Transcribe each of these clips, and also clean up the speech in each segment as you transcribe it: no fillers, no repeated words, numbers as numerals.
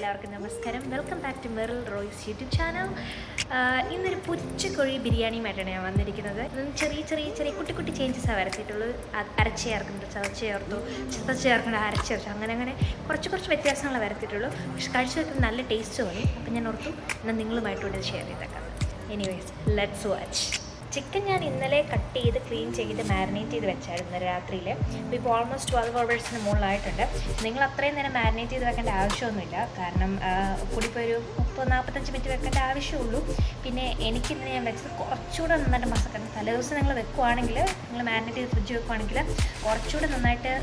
എല്ലാവർക്കും നമസ്കാരം. Welcome back to Meril Royce YouTube channel. ഇന്നൊരു പുച്ചക്കോഴി ബിരിയാണിയുമായിട്ടാണ് ഞാൻ വന്നിരിക്കുന്നത്. ചെറിയ ചെറിയ ചെറിയ കുട്ടി കുട്ടി ചേഞ്ചസാണ് വരുത്തിയിട്ടുള്ളത്. അരച്ച് ചേർക്കുന്നത്, ചതച്ച് ചേർത്തു, ചതച്ച് ചേർക്കുന്നത്, അരച്ച് ചേർത്തു, അങ്ങനെ കുറച്ച് വ്യത്യാസങ്ങൾ വരുത്തിയിട്ടുള്ളൂ. പക്ഷെ കഴിച്ചു വെക്കുന്നത് നല്ല ടേസ്റ്റ് തോന്നി. അപ്പം ഞാൻ ഓർത്തു എന്നാൽ നിങ്ങളുമായിട്ടൂടെ ഷെയർ ചെയ്തേക്കാം. Anyways, let's watch. ചിക്കൻ ഞാൻ ഇന്നലെ കട്ട് ചെയ്ത് ക്ലീൻ ചെയ്ത് മാരിനേറ്റ് ചെയ്ത് വെച്ചായിരുന്നു രാത്രിയിൽ. അപ്പോൾ ഇപ്പോൾ ഓൾമോസ്റ്റ് 12 hours മുകളിലായിട്ടുണ്ട്. നിങ്ങൾ അത്രയും നേരം മാരിനേറ്റ് ചെയ്ത് വെക്കേണ്ട ആവശ്യമൊന്നുമില്ല. കാരണം കൂടിപ്പോൾ ഒരു 30-45 മിനിറ്റ് വെക്കേണ്ട ആവശ്യമുള്ളൂ. പിന്നെ എനിക്കിന്ന് ഞാൻ വെച്ചത് കുറച്ചുകൂടെ നന്നായിട്ട് മസാക്കണം. തലേദിവസം നിങ്ങൾ വെക്കുവാണെങ്കിൽ, നിങ്ങൾ മാരിനേറ്റ് ചെയ്ത് ഫ്രിഡ്ജ് വെക്കുവാണെങ്കിൽ കുറച്ചുകൂടെ നന്നായിട്ട്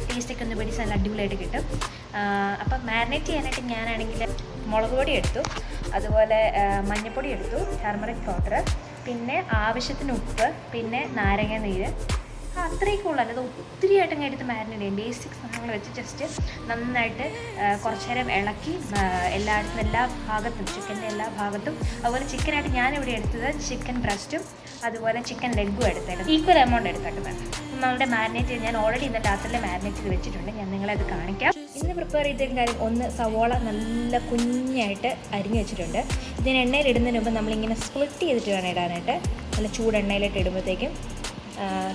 ടേസ്റ്റൊക്കെ ഒന്ന് പിടിച്ച് നല്ല അടിപൊളിയായിട്ട് കിട്ടും. അപ്പം മാരിനേറ്റ് ചെയ്യാനായിട്ട് ഞാനാണെങ്കിൽ മുളക് പൊടി എടുത്തു, അതുപോലെ മഞ്ഞൾപ്പൊടി എടുത്തു, ടർമറിക് പൗഡർ, പിന്നെ ആവശ്യത്തിന് ഉപ്പ്, പിന്നെ നാരങ്ങ നീര്, അത്രയൊക്കെ ഉള്ളൂ. അല്ലാതെ ഒത്തിരി ആയിട്ട് എടുത്ത് മാരിനേറ്റ് ചെയ്യും. ബേസിക് സാധനങ്ങൾ വെച്ച് ജസ്റ്റ് നന്നായിട്ട് കുറച്ച് നേരം ഇളക്കി എല്ലായിടത്തും എല്ലാ ഭാഗത്തും, ചിക്കൻ്റെ എല്ലാ ഭാഗത്തും. അതുപോലെ ചിക്കനായിട്ട് ഞാനിവിടെ എടുത്തത് ചിക്കൻ ബ്രസ്റ്റും അതുപോലെ ചിക്കൻ ലെഗും എടുത്തേക്കുന്നത്, ഈക്വൽ എമൗണ്ട് എടുത്തേക്കുന്നത്. നമ്മളുടെ മാരിനേറ്റ് ചെയ്ത് ഞാൻ ഓൾറെഡി ഇന്ന് രാത്രിയിൽ മാരിനേറ്റ് ചെയ്ത് വെച്ചിട്ടുണ്ട്. ഞാൻ നിങ്ങളെ അത് കാണിക്കാം. ഇന്ന് പ്രിപ്പയർ ചെയ്ത കാര്യം, ഒന്ന് സവോള നല്ല കുഞ്ഞായിട്ട് അരിഞ്ഞ് വെച്ചിട്ടുണ്ട്. ഇതിന് എണ്ണയിൽ ഇടുന്നതിന് മുമ്പ് നമ്മളിങ്ങനെ സ്പ്ലിറ്റ് ചെയ്തിട്ട് വേണം ഇടാനായിട്ട്, നല്ല ചൂടെണ്ണയിലിട്ട് ഇടുമ്പോഴത്തേക്കും.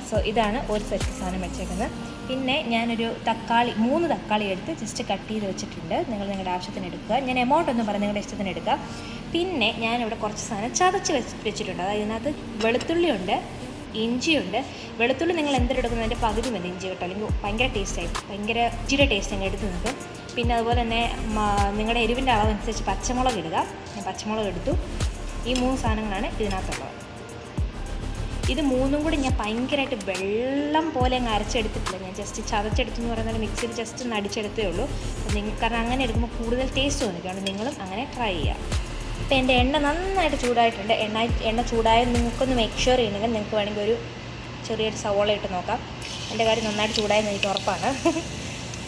സോ ഇതാണ് ഒരു സെറ്റ് സാധനം വെച്ചേക്കുന്നത്. പിന്നെ ഞാനൊരു 3 തക്കാളി എടുത്ത് ജസ്റ്റ് കട്ട് ചെയ്ത് വെച്ചിട്ടുണ്ട്. നിങ്ങളുടെ ആവശ്യത്തിന് എടുക്കുക. ഞാൻ എമൗണ്ട് ഒന്നും പറഞ്ഞ് നിങ്ങളുടെ ഇഷ്ടത്തിന് എടുക്കുക. പിന്നെ ഞാനിവിടെ കുറച്ച് സാധനം ചതച്ച് വെച്ചിട്ടുണ്ട്. അതായത് ഇതിനകത്ത് വെളുത്തുള്ളിയുണ്ട്, ഇഞ്ചിയുണ്ട്. വെളുത്തുള്ളി നിങ്ങൾ എന്തെടുക്കുന്നതിൻ്റെ പകുതി മതി ഇഞ്ചി കേട്ടോ, അല്ലെങ്കിൽ ഭയങ്കര ടേസ്റ്റായി, ഭയങ്കര ഇച്ചിരി ടേസ്റ്റ് അങ്ങ് എടുത്ത് നിൽക്കും. പിന്നെ അതുപോലെ തന്നെ നിങ്ങളുടെ എരിവിൻ്റെ അളവനുസരിച്ച് പച്ചമുളക് ഇടുക. ഞാൻ പച്ചമുളക് എടുത്തു. ഈ 3 സാധനങ്ങളാണ് ഇതിനകത്തുള്ളത്. ഇത് 3ഉം കൂടി ഞാൻ ഭയങ്കരമായിട്ട് വെള്ളം പോലെ അങ്ങ് അരച്ചെടുത്തിട്ടില്ല. ഞാൻ ജസ്റ്റ് ചതച്ചെടുത്തു എന്ന് പറയുന്നത് മിക്സിയിൽ ജസ്റ്റ് ഒന്ന് അടിച്ചെടുത്തേ ഉള്ളൂ. കാരണം അങ്ങനെ എടുക്കുമ്പോൾ കൂടുതൽ ടേസ്റ്റ് തോന്നി. കാരണം നിങ്ങളും അങ്ങനെ ട്രൈ ചെയ്യുക. അപ്പോൾ എൻ്റെ എണ്ണ നന്നായിട്ട് ചൂടായിട്ടുണ്ട്. എണ്ണ ചൂടായാൽ നിങ്ങൾക്കൊന്ന് മേക്ക് ഷുവർ ചെയ്യണമെങ്കിൽ നിങ്ങൾക്ക് വേണമെങ്കിൽ ഒരു ചെറിയൊരു സവോള ഇട്ട് നോക്കാം. എൻ്റെ കാര്യം നന്നായിട്ട് ചൂടായെന്ന് എനിക്ക് ഉറപ്പാണ്.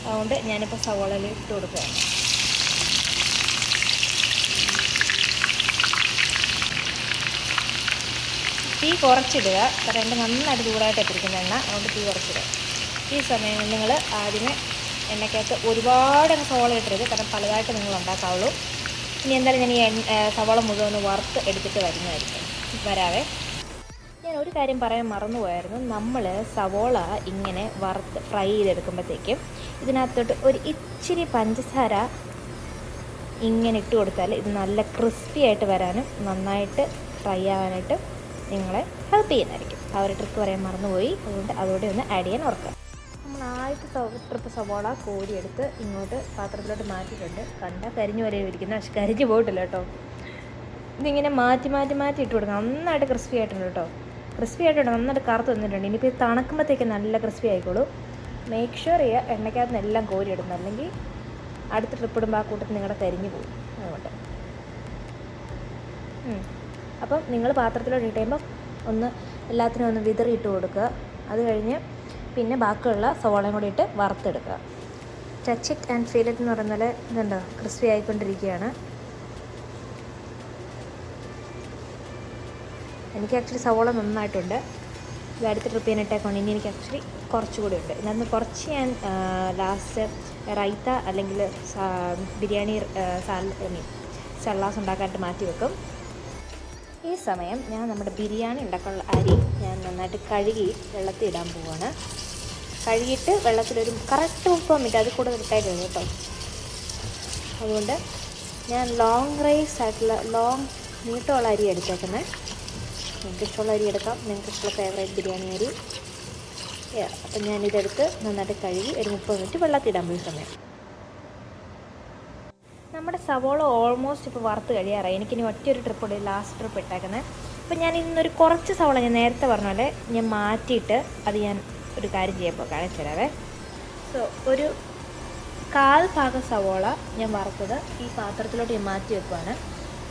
അതുകൊണ്ട് ഞാനിപ്പോൾ സവോളയിൽ ഇട്ട് കൊടുക്കുകയാണ്. തീ കുറച്ചിടുക. കാരണം എൻ്റെ നന്നായിട്ട് ചൂടായിട്ട് ഇട്ടിരിക്കുന്ന എണ്ണ, അതുകൊണ്ട് തീ കുറച്ചിടുക. ഈ സമയം നിങ്ങൾ ആദ്യമേ എണ്ണയ്ക്കകത്ത് ഒരുപാട് സവോള ഇട്ടരുത്, കാരണം പലതായിട്ട് നിങ്ങൾ ഉണ്ടാക്കാവുള്ളൂ. ഇനി എന്തായാലും ഞാൻ ഈ സവോള മുഴുവൻ ഒന്ന് വറുത്ത് എടുത്തിട്ട് വരാവേ. ഞാൻ ഒരു കാര്യം പറയാൻ മറന്നുപോയായിരുന്നു. നമ്മൾ സവോള ഇങ്ങനെ വറുത്ത് ഫ്രൈ ചെയ്തെടുക്കുമ്പോഴത്തേക്കും ഇതിനകത്തോട്ട് ഒരു ഇച്ചിരി പഞ്ചസാര ഇങ്ങനെ ഇട്ട് കൊടുത്താൽ ഇത് നല്ല ക്രിസ്പി ആയിട്ട് വരാനും നന്നായിട്ട് ഫ്രൈ ആവാനായിട്ട് നിങ്ങളെ ഹെൽപ്പ് ചെയ്യുന്നതായിരിക്കും. ആ ഒരു ട്രിക്ക് പറയാൻ മറന്നുപോയി. അതുകൊണ്ട് അതോടെ ഒന്ന് ആഡ് ചെയ്യാൻ ഓർക്കുക. നമ്മൾ ആദ്യത്തെ ട്രിപ്പ് സവോള കോരിയെടുത്ത് ഇങ്ങോട്ട് പാത്രത്തിലോട്ട് മാറ്റിയിട്ടുണ്ട്. കരിഞ്ഞു വരെ ഇരിക്കുന്നത്, പക്ഷെ കരിഞ്ഞു പോയിട്ടില്ല കേട്ടോ. ഇതിങ്ങനെ മാറ്റി ഇട്ട് കൊടുക്കണം. നന്നായിട്ട് ക്രിസ്പി ആയിട്ടുണ്ട് കേട്ടോ. ക്രിസ്പി ആയിട്ടുണ്ട്, നന്നായിട്ട് കറുത്ത് വന്നിട്ടുണ്ട്. ഇനിയിപ്പോൾ ഇത് തണുക്കുമ്പോഴത്തേക്ക് നല്ല ക്രിസ്പി ആയിക്കോളൂ. മേക്ക് ഷുവർ ചെയ്യുക എണ്ണയ്ക്കകത്ത് നിന്ന് എല്ലാം കോരിയിടുന്നു, അല്ലെങ്കിൽ അടുത്ത ട്രിപ്പ് ഇടുമ്പോൾ ആ കൂട്ടത്തിൽ നിങ്ങളുടെ കരിഞ്ഞു പോകും. അതുകൊണ്ട് അപ്പം നിങ്ങൾ പാത്രത്തിലോട്ട് ഇട്ട് കഴിയുമ്പോൾ ഒന്ന് എല്ലാത്തിനും ഒന്ന് വിതറിയിട്ട് കൊടുക്കുക. അത് കഴിഞ്ഞ് പിന്നെ ബാക്കിയുള്ള സവോളയും കൂടി ഇട്ട് വറുത്തെടുക്കുക. Touch it and feel it എന്ന് പറയുന്നത് ഇതുണ്ടോ, ക്രിസ്പി ആയിക്കൊണ്ടിരിക്കുകയാണ്. എനിക്ക് ആക്ച്വലി സവോള നന്നായിട്ടുണ്ട്. ഇത് അടുത്ത ട്രിപ്പ് ചെയ്യാൻ ഇട്ടേക്കൊണ്ട് ഇനി എനിക്ക് ആക്ച്വലി കുറച്ചുകൂടി ഉണ്ട്. ഇതിനകത്ത് കുറച്ച് ഞാൻ ലാസ്റ്റ് റൈത്ത അല്ലെങ്കിൽ ബിരിയാണി സലാസ് ഉണ്ടാക്കാനായിട്ട് മാറ്റി വെക്കും. ഈ സമയം ഞാൻ നമ്മുടെ ബിരിയാണി ഉണ്ടാക്കാനുള്ള അരി ഞാൻ നന്നായിട്ട് കഴുകി വെള്ളത്തിൽ ഇടാൻ പോവുകയാണ്. കഴുകിയിട്ട് വെള്ളത്തിലൊരു കറക്റ്റ് 30 മിനിറ്റ്, അത് കൂടുതൽ ഇട്ടായിരുന്നു കേട്ടോ. അതുകൊണ്ട് ഞാൻ ലോങ് നീട്ടമുള്ള അരി എടുത്തേക്കുന്നത്. നിങ്ങൾക്ക് ഇഷ്ടമുള്ള അരി എടുക്കാം, നിങ്ങൾക്ക് ഇഷ്ടമുള്ള ഫേവറേറ്റ് ബിരിയാണി അരി. അപ്പം ഞാനിതെടുത്ത് നന്നായിട്ട് കഴുകി ഒരു 30 മിനിറ്റ് വെള്ളത്തിൽ ഇടാൻ പോയി സമയം. നമ്മുടെ സവോള ഓൾമോസ്റ്റ് ഇപ്പോൾ വറുത്ത് കഴിയാറായി. എനിക്കിനി ഒറ്റയൊരു ട്രിപ്പ് കൂടി, ലാസ്റ്റ് ട്രിപ്പ് ഇട്ടേക്കുന്നത്. അപ്പോൾ ഞാൻ ഇന്നൊരു കുറച്ച് സവോള, ഞാൻ നേരത്തെ പറഞ്ഞ പോലെ ഞാൻ മാറ്റിയിട്ട് അത് ഞാൻ ഒരു കാര്യം ചെയ്യുമ്പോൾ കാണിച്ചു തരാവേ. സോ ഒരു 1/4 ഭാഗം സവോള ഞാൻ വറുത്തത് ഈ പാത്രത്തിലോട്ട് ഞാൻ മാറ്റി വെക്കുവാണ്.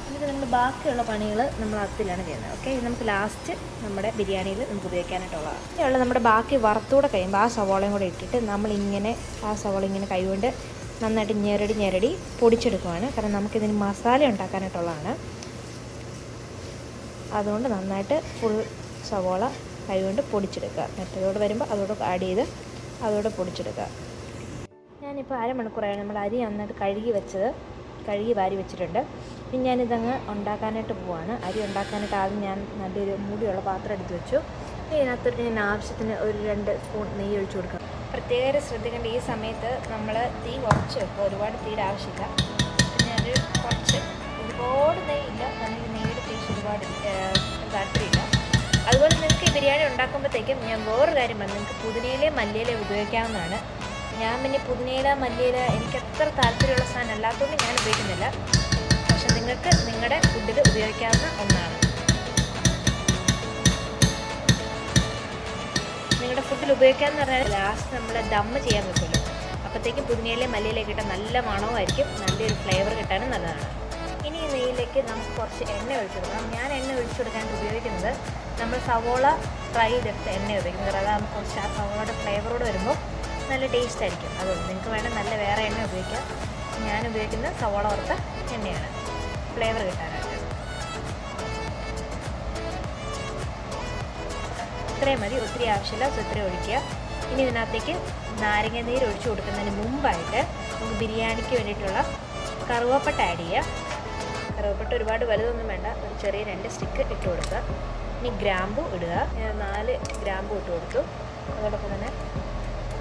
എന്നിട്ട് നമ്മൾ ബാക്കിയുള്ള പണികൾ നമ്മൾ അതിലാണ് ചെയ്യുന്നത്. ഓക്കെ, ഇത് നമുക്ക് ലാസ്റ്റ് നമ്മുടെ ബിരിയാണിയിൽ നമുക്ക് ഉപയോഗിക്കാനായിട്ടുള്ളതാണ്. ഇനിയുള്ള നമ്മുടെ ബാക്കി വറുത്തൂടെ കഴിയുമ്പോൾ ആ സവോളയും കൂടെ ഇട്ടിട്ട് നമ്മളിങ്ങനെ ആ സവോള ഇങ്ങനെ കൈകൊണ്ട് നന്നായിട്ട് ഞെരടി പൊടിച്ചെടുക്കുവാണ്. കാരണം നമുക്കിതിന് മസാല ഉണ്ടാക്കാനായിട്ടുള്ളതാണ്. അതുകൊണ്ട് നന്നായിട്ട് ഫുൾ സവോള കൈകൊണ്ട് പൊടിച്ചെടുക്കുക. മറ്റേതോട് വരുമ്പോൾ അതോടെ ആഡ് ചെയ്ത് അതോടെ പൊടിച്ചെടുക്കുക. ഞാനിപ്പോൾ അരമണിക്കൂറായി നമ്മൾ അരി നന്നായിട്ട് കഴുകി വെച്ചത്. കഴുകി വാരി വെച്ചിട്ടുണ്ട്. ഇനി ഞാനിതങ്ങ് ഉണ്ടാക്കാനായിട്ട് പോവാണ്. അരി ഉണ്ടാക്കാനായിട്ട് ആദ്യം ഞാൻ നല്ലൊരു മൂടിയുള്ള പാത്രം എടുത്ത് വെച്ചു. ഇതിനകത്തോട്ട് ഞാൻ ആവശ്യത്തിന് ഒരു 2 സ്പൂൺ നെയ്യ് ഒഴിച്ചു കൊടുക്കാം. പ്രത്യേകം ശ്രദ്ധിക്കേണ്ട ഈ സമയത്ത് നമ്മൾ തീ കുറച്ച് വെക്കുക, ഒരുപാട് തീയുടെ ആവശ്യമില്ല. ഞാനൊരു കുറച്ച്, ഒരുപാട് നെയ്യില്ല, നമുക്ക് നെയ്യുടെ ടേസ്റ്റ് ഒരുപാട് താല്പര്യമില്ല. അതുപോലെ നിങ്ങൾക്ക് ഈ ബിരിയാണി ഉണ്ടാക്കുമ്പോഴത്തേക്കും ഞാൻ വേറൊരു കാര്യം പറഞ്ഞു, നിങ്ങൾക്ക് പുതിനയില മല്ലിയില ഉപയോഗിക്കാവുന്നതാണ്. ഞാൻ പിന്നെ പുതിനയില മല്ലിയില എനിക്ക് അത്ര താല്പര്യമുള്ള സാധനം അല്ലാത്തതുകൊണ്ട് ഞാൻ ഉപയോഗിക്കുന്നില്ല. പക്ഷെ നിങ്ങൾക്ക് നിങ്ങളുടെ ഫുഡിൽ ഉപയോഗിക്കാവുന്ന ഒന്നാണ്. നിങ്ങളുടെ ഫുഡിൽ ഉപയോഗിക്കാമെന്ന് പറഞ്ഞാൽ ലാസ്റ്റ് നമ്മൾ ദമ്മ് ചെയ്യാൻ വെക്കുമല്ലോ, അപ്പോഴത്തേക്കും പുതിനയില മല്ലിയിലേക്ക് ഇട്ടാൽ നല്ല മണവുമായിരിക്കും, നല്ലൊരു ഫ്ലേവർ കിട്ടാനും നല്ലതാണ്. ഇനി ഈ നെയ്യിലേക്ക് നമുക്ക് കുറച്ച് എണ്ണ ഒഴിച്ചു കൊടുക്കണം. ഞാൻ എണ്ണ ഒഴിച്ചു കൊടുക്കാൻ ഉപയോഗിക്കുന്നത് നമ്മൾ സവോള ഫ്രൈ ചെയ്തെടുത്ത് എണ്ണ ഉപയോഗിക്കുന്നത്. അതാകുമ്പോൾ കുറച്ച് ആ സവോളയുടെ ഫ്ലേവറോട് വരുമ്പോൾ നല്ല ടേസ്റ്റ് ആയിരിക്കും. അതുകൊണ്ട് നിങ്ങൾക്ക് വേണം നല്ല വേറെ എണ്ണ ഉപയോഗിക്കാം. ഞാൻ ഉപയോഗിക്കുന്നത് സവോള വറുത്ത എണ്ണയാണ് ഫ്ലേവർ കിട്ടാനായിട്ട്. ഇത്രയും മതി, ഒത്തിരി ആവശ്യമില്ല, ഇത്രയും ഒഴിക്കുക. ഇനി ഇതിനകത്തേക്ക് നാരങ്ങ നീര് ഒഴിച്ചു കൊടുക്കുന്നതിന് മുമ്പായിട്ട് നമുക്ക് ബിരിയാണിക്ക് വേണ്ടിയിട്ടുള്ള കറുവപ്പട്ട ആഡ് ചെയ്യുക. കറുവപ്പട്ട ഒരുപാട് വലുതൊന്നും വേണ്ട, ഒരു ചെറിയ 2 സ്റ്റിക്ക് ഇട്ട് കൊടുക്കുക. ഇനി ഗ്രാമ്പു ഇടുക. 4 ഗ്രാമ്പു ഇട്ട് കൊടുത്തു. അതോടൊപ്പം തന്നെ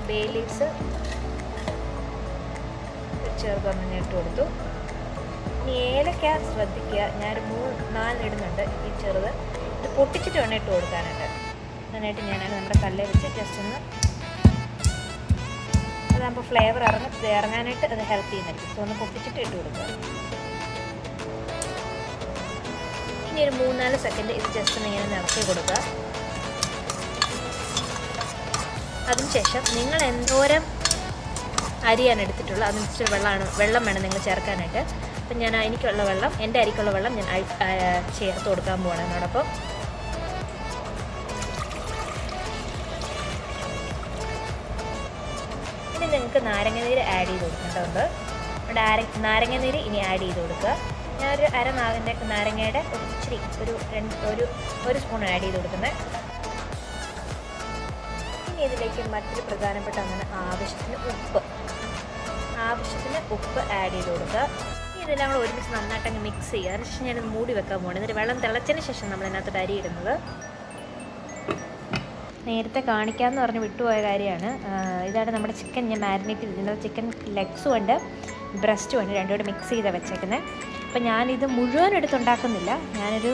ബേ ലീവ്സ് ചെറുതൊന്നും ഇട്ട് കൊടുത്തു. ഇനി ഏലക്ക ശ്രദ്ധിക്കുക, ഞാനൊരു 3-4 ഇടുന്നുണ്ട്. ഈ ചെറുത് ഇത് പൊട്ടിച്ചിട്ട് വേണം ഇട്ട് കൊടുക്കാനായിട്ട്. നന്നായിട്ട് ഞാനാണ് നമ്മുടെ കല്ലിൽ വെച്ച് ജസ്റ്റ് ഒന്ന്, അതാകുമ്പോൾ ഫ്ലേവർ ഇറങ്ങാനായിട്ട് അത് ഹെൽപ്പ് ചെയ്യുന്നുണ്ട്. സോ ഒന്ന് പൊട്ടിച്ചിട്ട് ഇട്ട് കൊടുക്കുക. ഇനി ഒരു 3-4 സെക്കൻഡ് ഇത് ജസ്റ്റ് ഒന്ന് ഇങ്ങനെ നിറച്ച് കൊടുക്കുക. അതിനുശേഷം നിങ്ങൾ എന്തോരം അരിയാണ് എടുത്തിട്ടുള്ളത് അതിനനുസരിച്ച് വെള്ളം വേണം നിങ്ങൾ ചേർക്കാനായിട്ട്. അപ്പം ഞാൻ എനിക്കുള്ള വെള്ളം, എൻ്റെ അരിക്കുള്ള വെള്ളം ഞാൻ ചേർത്ത് കൊടുക്കാൻ പോകണം. എന്നോടൊപ്പം ഇനി നിങ്ങൾക്ക് നാരങ്ങനീര് ആഡ് ചെയ്ത് കൊടുക്കേണ്ടതുണ്ട്. നാരങ്ങനീര് ഇനി ആഡ് ചെയ്ത് കൊടുക്കുക. ഞാനൊരു നാരങ്ങയുടെ ഒരു ഇച്ചിരി ഒരു സ്പൂൺ ആഡ് ചെയ്ത് കൊടുക്കുന്നത്. ഇനി ഇതിലേക്ക് മറ്റൊരു പ്രധാനപ്പെട്ട അങ്ങനെ ആവശ്യത്തിന് ഉപ്പ് ആഡ് ചെയ്ത് കൊടുക്കുക. ഇതെല്ലാം കൂടെ ഒരുമിച്ച് നന്നായിട്ട് മിക്സ് ചെയ്യുക. അതിനുശേഷം ഞാനിത് മൂടി വെക്കാൻ പോകണം. എന്നിട്ട് വെള്ളം തിളച്ചതിന് ശേഷം നമ്മൾ ഇതിനകത്തോട്ട് അരി ഇടുന്നത്. നേരത്തെ കാണിക്കാമെന്ന് പറഞ്ഞ് വിട്ടുപോയ കാര്യമാണ്. ഇതാണ് നമ്മുടെ ചിക്കൻ ഞാൻ മാരിനേറ്റ് ചെയ്തിരുന്നത്. ചിക്കൻ ലെഗ്സും ഉണ്ട്, ബ്രസ്റ്റും ഉണ്ട്, രണ്ടും കൂടെ മിക്സ് ചെയ്താണ് വെച്ചേക്കുന്നത്. അപ്പം ഞാനിത് മുഴുവൻ എടുത്തുണ്ടാക്കുന്നില്ല, ഞാനൊരു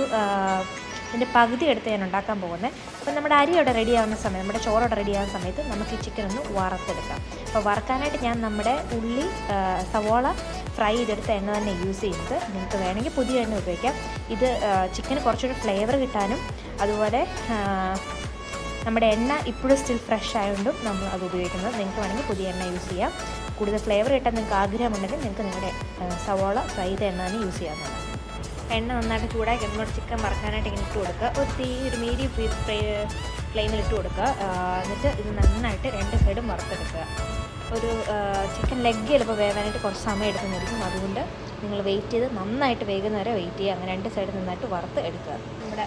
ഇതിൻ്റെ പകുതി എടുത്ത് ഞാൻ ഉണ്ടാക്കാൻ പോകുന്നത്. അപ്പം നമ്മുടെ അരി അവിടെ റെഡിയാവുന്ന സമയം, നമ്മുടെ ചോറോടെ റെഡിയാവുന്ന സമയത്ത് നമുക്ക് ഈ ചിക്കൻ ഒന്ന് വറുത്തെടുക്കാം. അപ്പോൾ വറുക്കാനായിട്ട് ഞാൻ നമ്മുടെ ഉള്ളി സവോള ഫ്രൈ ചെയ്തെടുത്ത എണ്ണ തന്നെ യൂസ് ചെയ്യുന്നത്. നിങ്ങൾക്ക് വേണമെങ്കിൽ പുതിയ എണ്ണ ഉപയോഗിക്കാം. ഇത് ചിക്കന് കുറച്ചുകൂടി ഫ്ലേവർ കിട്ടാനും അതുപോലെ നമ്മുടെ എണ്ണ ഇപ്പോഴും സ്റ്റിൽ ഫ്രഷ് ആയതുകൊണ്ടും നമ്മൾ അത് ഉപയോഗിക്കുന്നത്. നിങ്ങൾക്ക് വേണമെങ്കിൽ പുതിയ എണ്ണ യൂസ് ചെയ്യാം. കൂടുതൽ ഫ്ലേവർ കിട്ടാൻ നിങ്ങൾക്ക് ആഗ്രഹമുണ്ടെങ്കിൽ നിങ്ങൾക്ക് നിങ്ങളുടെ സവോള ഫ്രൈ ചെയ്ത എണ്ണ തന്നെ യൂസ് ചെയ്യാവുന്നതാണ്. എണ്ണ നന്നായിട്ട് ചൂടാക്കി നമ്മുടെ ചിക്കൻ വറക്കാനായിട്ട് ഇങ്ങനെ ഇട്ട് കൊടുക്കുക. ഒരു മീഡിയം ഫ്ലെയിമിൽ ഇട്ട് കൊടുക്കുക. എന്നിട്ട് ഇത് നന്നായിട്ട് 2 സൈഡും വറുത്തെടുക്കുക. ഒരു ചിക്കൻ ലെഗ് ചിലപ്പോൾ വേവാനായിട്ട് കുറച്ച് സമയം എടുക്കുന്നിരിക്കും. അതുകൊണ്ട് നിങ്ങൾ വെയിറ്റ് ചെയ്ത് നന്നായിട്ട് വേകുന്നവരെ വെയിറ്റ് ചെയ്യുക. അങ്ങനെ 2 സൈഡ് നന്നായിട്ട് വറുത്ത് എടുക്കുക. നമ്മുടെ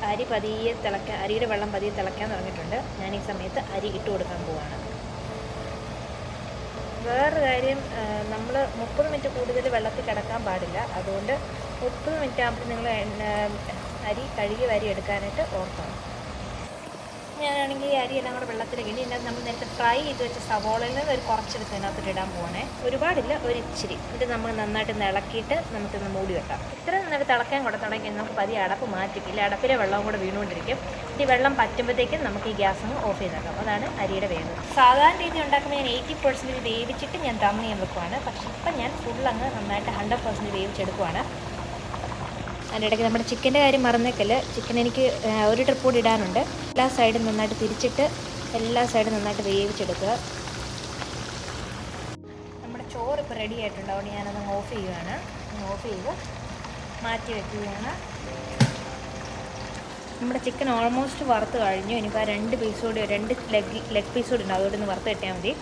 അരിയുടെ വെള്ളം പതിയെ തിളയ്ക്കാൻ തുടങ്ങിയിട്ടുണ്ട്. ഞാൻ ഈ സമയത്ത് അരി ഇട്ട് കൊടുക്കാൻ പോവുകയാണ്. വേറൊരു കാര്യം, നമ്മൾ 30 മിനിറ്റ് കൂടുതൽ വെള്ളത്തിൽ കിടക്കാൻ പാടില്ല. അതുകൊണ്ട് 30 മിനിറ്റ് ആകുമ്പോൾ നിങ്ങൾ അരി കഴുകി വാരി എടുക്കാനായിട്ട് ഓർക്കണം. ഞാനാണെങ്കിൽ ഈ അരി എല്ലാം കൂടെ വെള്ളത്തിലേക്ക് ഇനി ഇതിനകത്ത് നമ്മൾ നേരത്തെ ഫ്രൈ ചെയ്ത് വെച്ച സവോളയിൽ നിന്ന് ഒരു കുറച്ചെടുത്ത് ഇതിനകത്തോട്ട് ഇടാൻ പോകണേ. ഒരുപാടില്ല, ഒരു ഇച്ചിരി. എന്നിട്ട് നമ്മൾ നന്നായിട്ട് ഇളക്കിയിട്ട് നമുക്കിന്ന് മൂടി വെക്കാം. ഇത്ര നന്നായിട്ട് തിളക്കാൻ കൂടെ തുടങ്ങി നമുക്ക് പതിയെ അടപ്പ് മാറ്റിക്കില്ല. അടപ്പിലെ വെള്ളവും കൂടെ വീണുകൊണ്ടിരിക്കും. ഈ വെള്ളം പറ്റുമ്പോഴത്തേക്കും നമുക്ക് ഈ ഗ്യാസ് ഒന്ന് ഓഫ് ചെയ്തേക്കാം. അതാണ് അരിയുടെ വേവ്. സാധാരണ രീതി ഉണ്ടാക്കുമ്പോൾ ഞാൻ 80% വേവിച്ചിട്ട് ഞാൻ ദം ചെയ്യാൻ വെക്കുവാണ്. പക്ഷേ ഇപ്പം ഞാൻ ഫുള്ളങ്ങ് നന്നായിട്ട് 100% വേവിച്ചെടുക്കുവാണ്. അതിനിടയ്ക്ക് നമ്മുടെ ചിക്കൻ്റെ കാര്യം മറന്നേക്കല്. ചിക്കൻ എനിക്ക് ഒരു ട്രിപ്പ് കൂടി ഇടാനുണ്ട്. എല്ലാ സൈഡും നന്നായിട്ട് തിരിച്ചിട്ട് എല്ലാ സൈഡും നന്നായിട്ട് വേവിച്ചെടുക്കുക. നമ്മുടെ ചോറ് ഇപ്പോൾ റെഡി ആയിട്ടുണ്ട്. അതുകൊണ്ട് ഞാനത് ഓഫ് ചെയ്യുകയാണ്. ഓഫ് ചെയ്ത് മാറ്റി വയ്ക്കുകയാണ്. നമ്മുടെ ചിക്കൻ ഓൾമോസ്റ്റ് വറുത്ത് കഴിഞ്ഞു. ഇനിയിപ്പോൾ 2 പീസ് കൂടി 2 ലെഗ് പീസ് കൂടി ഉണ്ട്. അതുകൊണ്ടൊന്ന് വറുത്ത് കിട്ടിയാൽ മതി.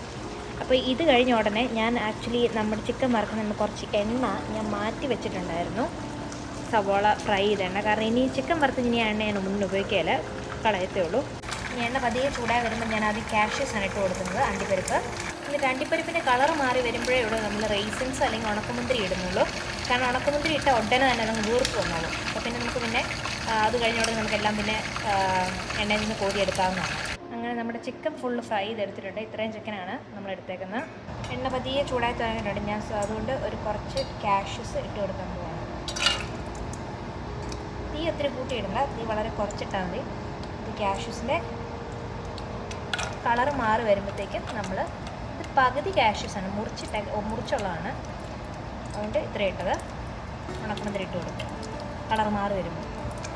അപ്പോൾ ഇത് കഴിഞ്ഞ ഉടനെ ഞാൻ ആക്ച്വലി നമ്മുടെ ചിക്കൻ വറുക്കുന്ന കുറച്ച് എണ്ണ ഞാൻ മാറ്റി വെച്ചിട്ടുണ്ടായിരുന്നു. സവോള ഫ്രൈ ചെയ്ത എണ്ണ. കാരണം ഇനി ചിക്കൻ വറുത്ത് ഇനി എണ്ണ ഞാൻ ഒന്നും ഉപയോഗിക്കുകയില്ല, കളയത്തേ ഉള്ളൂ. ഇനി എണ്ണ പതിയെ ചൂടായി വരുമ്പോൾ ഞാൻ ആദ്യം കാഷ്യൂസാണ് ഇട്ട് കൊടുക്കുന്നത്, അണ്ടിപ്പരിപ്പ്. എന്നിട്ട് അണ്ടിപ്പരിപ്പിൻ്റെ കളർ മാറി വരുമ്പോഴേ ഉള്ളൂ നമ്മൾ റൈസിൻസ് അല്ലെങ്കിൽ ഉണക്കമുന്തിരി ഇടുന്നുള്ളൂ. കാരണം ഉണക്കമുന്തിരി ഇട്ട ഉടനെ തന്നെ നമുക്ക് വീർപ്പ് വന്നോളും. അപ്പോൾ പിന്നെ നമുക്ക് പിന്നെ അത് കഴിഞ്ഞോടെ നമുക്കെല്ലാം പിന്നെ എണ്ണയിൽ നിന്ന് കോരിയെടുക്കാവുന്നതാണ്. അങ്ങനെ നമ്മുടെ ചിക്കൻ ഫുള്ള് ഫ്രൈ ചെയ്തെടുത്തിട്ടുണ്ട്. ഇത്രയും ചിക്കനാണ് നമ്മൾ എടുത്തേക്കുന്നത്. എണ്ണ പതിയെ ചൂടായി തുടങ്ങിയിട്ടുണ്ട്. ഞാൻ അതുകൊണ്ട് ഒരു കുറച്ച് കാഷ്യൂസ് ഇട്ട് കൊടുക്കാൻ പോവാണ്. തീ ഒത്തിരി കൂട്ടിയിടില്ല, തീ വളരെ കുറച്ചിട്ടാൽ മതി. ഇത് കാഷ്യൂസിൻ്റെ കളറ് മാറി വരുമ്പോഴത്തേക്കും നമ്മൾ ഇത് പകുതി കാഷ്യൂസാണ് മുറിച്ചുള്ളതാണ്. അതുകൊണ്ട് ഇത്ര ഇട്ടത് ഉണക്കമുന്തിരി ഇട്ട് കൊടുക്കുക. കളർ മാറി വരുമ്പോൾ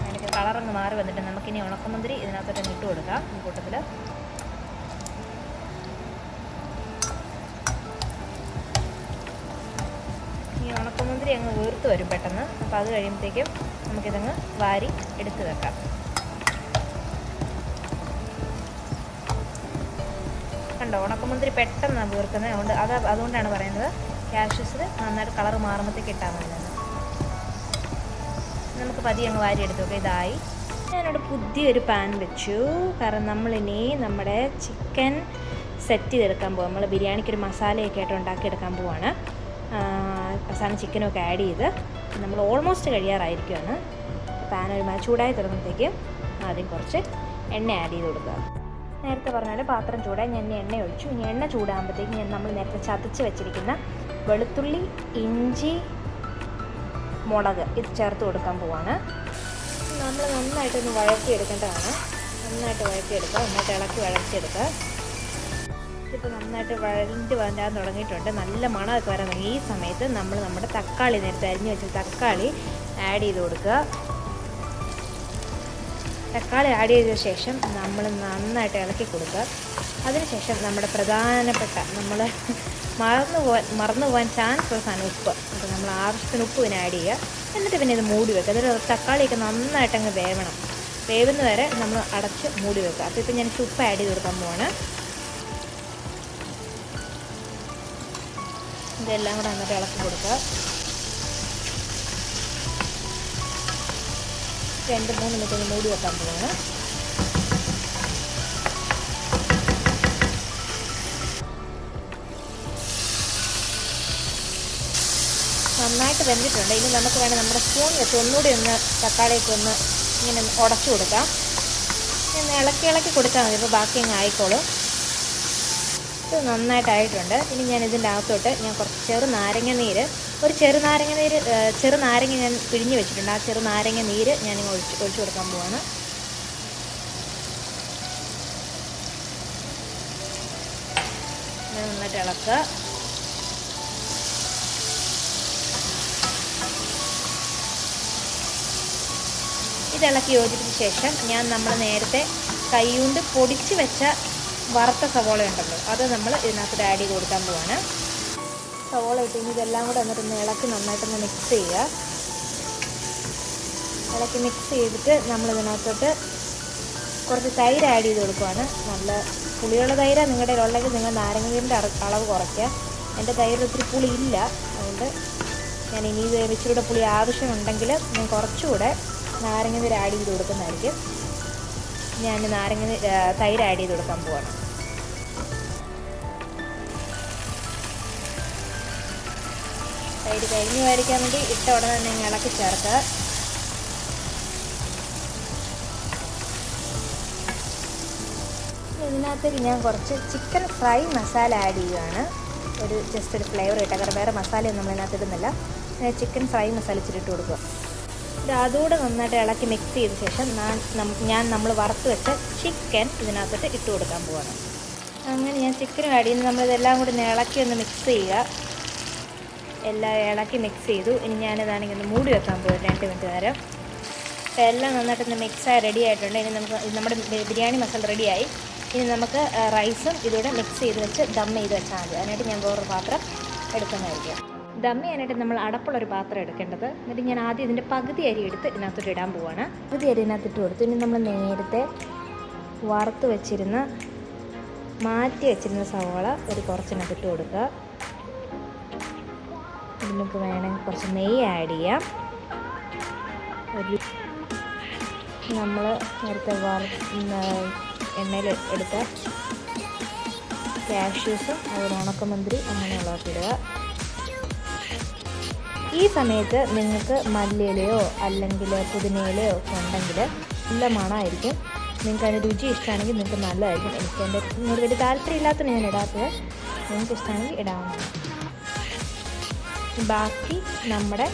എനിക്ക് കളറൊന്ന് മാറി വന്നിട്ട് നമുക്കിനി ഉണക്കമുന്തിരി ഇതിനകത്തോട്ട് ഇട്ട് കൊടുക്കാം. ഈ കൂട്ടത്തിൽ ഈ ഉണക്കമുന്തിരി അങ്ങ് വീർത്ത് വരും പെട്ടെന്ന്. അപ്പോൾ അത് കഴിയുമ്പോഴത്തേക്കും നമുക്കിതങ്ങ് വാരി എടുത്ത് വെക്കാം. കണ്ടോ, ഉണക്കമുന്തിരി പെട്ടെന്നാണ് വീർക്കുന്നത്. അതുകൊണ്ടാണ് പറയുന്നത് കാഷ്യൂസിൽ നന്നായിട്ട് കളർ മാറുമ്പോഴത്തേക്ക് ഇട്ടാൽ മതി. നമുക്ക് പതിയെ അങ്ങ് വാരി എടുത്തു നോക്കാം. ഇതായി. ഞാനവിടെ പുതിയൊരു പാൻ വെച്ചു. കാരണം നമ്മളിനി നമ്മുടെ ചിക്കൻ സെറ്റ് ചെയ്തെടുക്കാൻ പോകാം. നമ്മൾ ബിരിയാണിക്കൊരു മസാലയൊക്കെ ആയിട്ട് ഉണ്ടാക്കിയെടുക്കാൻ പോവാണ്. അവസാനം ചിക്കനൊക്കെ ആഡ് ചെയ്ത് നമ്മൾ ഓൾമോസ്റ്റ് കഴിയാറായിരിക്കുകയാണ്. പാൻ ഒരു ചൂടായി തുടങ്ങുമ്പോഴത്തേക്കും ആദ്യം കുറച്ച് എണ്ണ ആഡ് ചെയ്ത് കൊടുക്കുക. നേരത്തെ പറഞ്ഞാൽ പാത്രം ചൂടായി ഞാൻ എണ്ണ ഒഴിച്ചു. ഇനി എണ്ണ ചൂടാകുമ്പോഴത്തേക്കും നമ്മൾ നേരത്തെ ചതച്ച് വെച്ചിരിക്കുന്ന വെളുത്തുള്ളി, ഇഞ്ചി, മുളക് ഇത് ചേർത്ത് കൊടുക്കാൻ പോവാണ്. നമ്മൾ നന്നായിട്ടൊന്ന് വഴറ്റിയെടുക്കേണ്ടതാണ്. നന്നായിട്ട് വഴറ്റിയെടുക്കുക, നന്നായിട്ട് ഇളക്കി വഴറ്റിയെടുക്കുക. ഇപ്പോൾ നന്നായിട്ട് വഴണ്ട് വരാൻ തുടങ്ങിയിട്ടുണ്ട്. നല്ല മണമൊക്കെ വരാൻ തുടങ്ങി. ഈ സമയത്ത് നമ്മൾ നമ്മുടെ തക്കാളി, നേരത്തെ അരിഞ്ഞ് വെച്ച തക്കാളി ആഡ് ചെയ്ത് കൊടുക്കുക. തക്കാളി ആഡ് ചെയ്ത ശേഷം നമ്മൾ നന്നായിട്ട് ഇളക്കി കൊടുക്കുക. അതിനുശേഷം നമ്മുടെ പ്രധാനപ്പെട്ട നമ്മൾ മറന്നു പോകാൻ ചാൻസ് ഉള്ള സാധനം ഉപ്പ്. അപ്പോൾ നമ്മൾ ആവശ്യത്തിന് ഉപ്പ് പിന്നെ ആഡ് ചെയ്യുക. എന്നിട്ട് പിന്നെ ഇത് മൂടി വെക്കുക. അതായത് തക്കാളിയൊക്കെ നന്നായിട്ട് അങ്ങ് വേവണം. വേവുന്ന വരെ നമ്മൾ അടച്ച് മൂടി വെക്കുക. അപ്പോൾ ഇപ്പോൾ ഞാൻ ഉപ്പ് ആഡ് ചെയ്ത് കൊടുക്കാൻ പോവാണ്. ഇതെല്ലാം കൂടെ നന്നായിട്ട് ഇളക്കി കൊടുക്കുക. 2-3 മിനിറ്റ് മൂടി വെക്കാൻ പോവാണ്. നന്നായിട്ട് വെന്തിട്ടുണ്ട്. ഇനി നമുക്ക് വേണം നമ്മുടെ സ്പൂൺ വെച്ച് ഒന്നുകൂടി ഒന്ന് തക്കാളിയൊക്കെ ഒന്ന് ഇങ്ങനെ ഉടച്ചു കൊടുക്കാം. ഇങ്ങനെ ഇളക്കി കൊടുത്താൽ മതി. ഇപ്പോൾ ബാക്കി അങ്ങ് ആയിക്കോളും. ഇത് നന്നായിട്ടായിട്ടുണ്ട്. ഇനി ഞാൻ ഇതിൻ്റെ അകത്തോട്ട് ഞാൻ കുറച്ച് ചെറുനാരങ്ങ ഞാൻ പിഴിഞ്ഞ് വെച്ചിട്ടുണ്ട്. ആ ചെറുനാരങ്ങ നീര് ഞാൻ ഒഴിച്ചു കൊടുക്കാൻ പോവാണ്. ഞാൻ നന്നായിട്ട് ഇളക്കുക. ഇളക്കി യോജിപ്പിച്ച ശേഷം നമ്മൾ നേരത്തെ കൈകൊണ്ട് പൊടിച്ച് വെച്ച വറുത്ത സവോള ഉണ്ടല്ലോ, അത് നമ്മൾ ഇതിനകത്ത് ആഡ് ചെയ്ത് കൊടുക്കാൻ പോവാണ്. സവോള ഇട്ട് ഇതെല്ലാം കൂടെ എന്നിട്ടൊന്ന് ഇളക്കി നന്നായിട്ടൊന്ന് മിക്സ് ചെയ്യുക. ഇളക്കി മിക്സ് ചെയ്തിട്ട് നമ്മൾ ഇതിനകത്തോട്ട് കുറച്ച് തൈര് ആഡ് ചെയ്ത് കൊടുക്കുവാണ്. നല്ല പുളിയുള്ള തൈര് നിങ്ങളുടെ ഉണ്ടെങ്കിൽ നിങ്ങൾ നാരങ്ങയുടെ അളവ് കുറയ്ക്കുക. എൻ്റെ തൈര് ഒത്തിരി പുളി ഇല്ല, അതുകൊണ്ട് ഞാൻ ഇനി ഇത് ഇച്ചിരിയുടെ പുളി ആവശ്യമുണ്ടെങ്കിൽ ഞാൻ കുറച്ചുകൂടെ നാരങ്ങ നീര് ആഡ് ചെയ്ത് കൊടുക്കുന്നതായിരിക്കും. ഞാൻ തൈര് ആഡ് ചെയ്ത് കൊടുക്കാൻ പോവാണ്. തൈര് കഴിഞ്ഞ് വരയ്ക്കാൻ വേണ്ടി ഇട്ട ഉടനെ തന്നെ ഇളക്കി ചേർക്കുക. ഇതിനകത്തേക്ക് ഞാൻ കുറച്ച് ചിക്കൻ ഫ്രൈ മസാല ആഡ് ചെയ്യുകയാണ്. ജസ്റ്റ് ഒരു ഫ്ലേവർ ഇട്ടാൽ, കാരണം വേറെ മസാലയൊന്നും നമ്മളിതിനകത്ത് ഇടുന്നില്ല. ചിക്കൻ ഫ്രൈ മസാല ഇച്ചിട്ട് കൊടുക്കുക. അതുകൂടെ നന്നായിട്ട് ഇളക്കി മിക്സ് ചെയ്ത ശേഷം നമ്മൾ വറുത്ത് വെച്ച ചിക്കൻ ഇതിനകത്തോട്ട് ഇട്ട് കൊടുക്കാൻ പോവാണ്. അങ്ങനെ ഞാൻ ചിക്കനും ആഡ് ചെയ്യുന്നത് നമ്മളിതെല്ലാം കൂടി ഇളക്കി ഒന്ന് മിക്സ് ചെയ്യുക. എല്ലാം ഇളക്കി മിക്സ് ചെയ്തു. ഇനി ഞാനിതാണെങ്കിൽ ഒന്ന് മൂടി വെക്കാൻ പോകും 2 മിനിറ്റ് നേരം. അപ്പോൾ എല്ലാം നന്നായിട്ടൊന്ന് മിക്സായി റെഡി ആയിട്ടുണ്ട്. ഇനി നമ്മുടെ ബിരിയാണി മസാല റെഡിയായി. ഇനി നമുക്ക് റൈസും ഇതൂടെ മിക്സ് ചെയ്ത് വെച്ച് ദം ചെയ്ത് വെച്ചാൽ മതി. അതിനായിട്ട് ഞാൻ വേറൊരു പാത്രം എടുക്കുന്നതായിരിക്കും. ദം ചെയ്യാനായിട്ട് നമ്മൾ അടപ്പുള്ളൊരു പാത്രം എടുക്കേണ്ടത്. എന്നിട്ട് ഞാൻ ആദ്യം ഇതിൻ്റെ പകുതി അരി എടുത്ത് ഇതിനകത്തോട്ട് ഇടാൻ പോവാണ്. പകുതി അരി ഇതിനകത്തിട്ട് കൊടുത്തു. ഇനി നമ്മൾ നേരത്തെ വറുത്ത് വെച്ചിരുന്ന മാറ്റി വെച്ചിരുന്ന സവാള കുറച്ചിനകത്തിട്ട് കൊടുക്കുക. ഇതിനൊക്കെ വേണമെങ്കിൽ കുറച്ച് നെയ്യ് ആഡ് ചെയ്യാം. നമ്മൾ നേരത്തെ എണ്ണയിൽ എടുത്ത കാഷ്യൂസും അതുപോലെ ഉണക്കമുന്തിരി അങ്ങനെയുള്ളതൊക്കെ ഇടുക. ഈ സമയത്ത് നിങ്ങൾക്ക് മല്ലിയിലയോ അല്ലെങ്കിൽ പുതിനയിലയോ ഒക്കെ ഉണ്ടെങ്കിൽ നല്ല മണമായിരിക്കും. നിങ്ങൾക്ക് അതിന് രുചി ഇഷ്ടമാണെങ്കിൽ നിങ്ങൾക്ക് നല്ലതായിരിക്കും. എനിക്ക് എൻ്റെ ഇങ്ങോട്ട് വലിയ താല്പര്യമില്ലാത്തതിന് ഞാൻ ഇടാത്തത്. നിങ്ങൾക്ക് ഇഷ്ടമാണെങ്കിൽ ഇടാവുന്നതാണ്. ബാക്കി നമ്മുടെ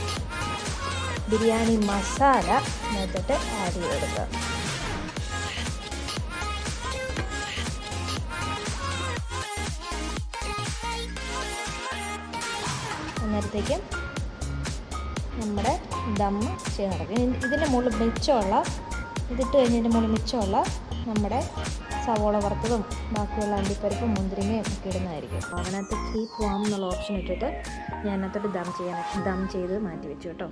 ബിരിയാണി മസാല നേരത്തെ ആഡ് ചെയ്തെടുക്കുക. അന്നേരത്തേക്കും നമ്മുടെ ദമ്മ് ചെയ്ത് നടക്കും. ഇതിൻ്റെ മുകളിൽ മിച്ചമുള്ള ഇതിട്ട് കഴിഞ്ഞതിൻ്റെ മുകളിൽ മിച്ചമുള്ള നമ്മുടെ സവോള വറുത്തതും ബാക്കിയുള്ള അണ്ടിപ്പരിപ്പും മുന്തിരിങ്ങയും ഒക്കെ ഇടുന്നതായിരിക്കും. അതിനകത്ത് കീപ്പ് വാം എന്നുള്ള ഓപ്ഷൻ ഇട്ടിട്ട് ഞാൻ അതിനകത്തോട്ട് ദം ചെയ്ത് മാറ്റി വെച്ചു കേട്ടോ.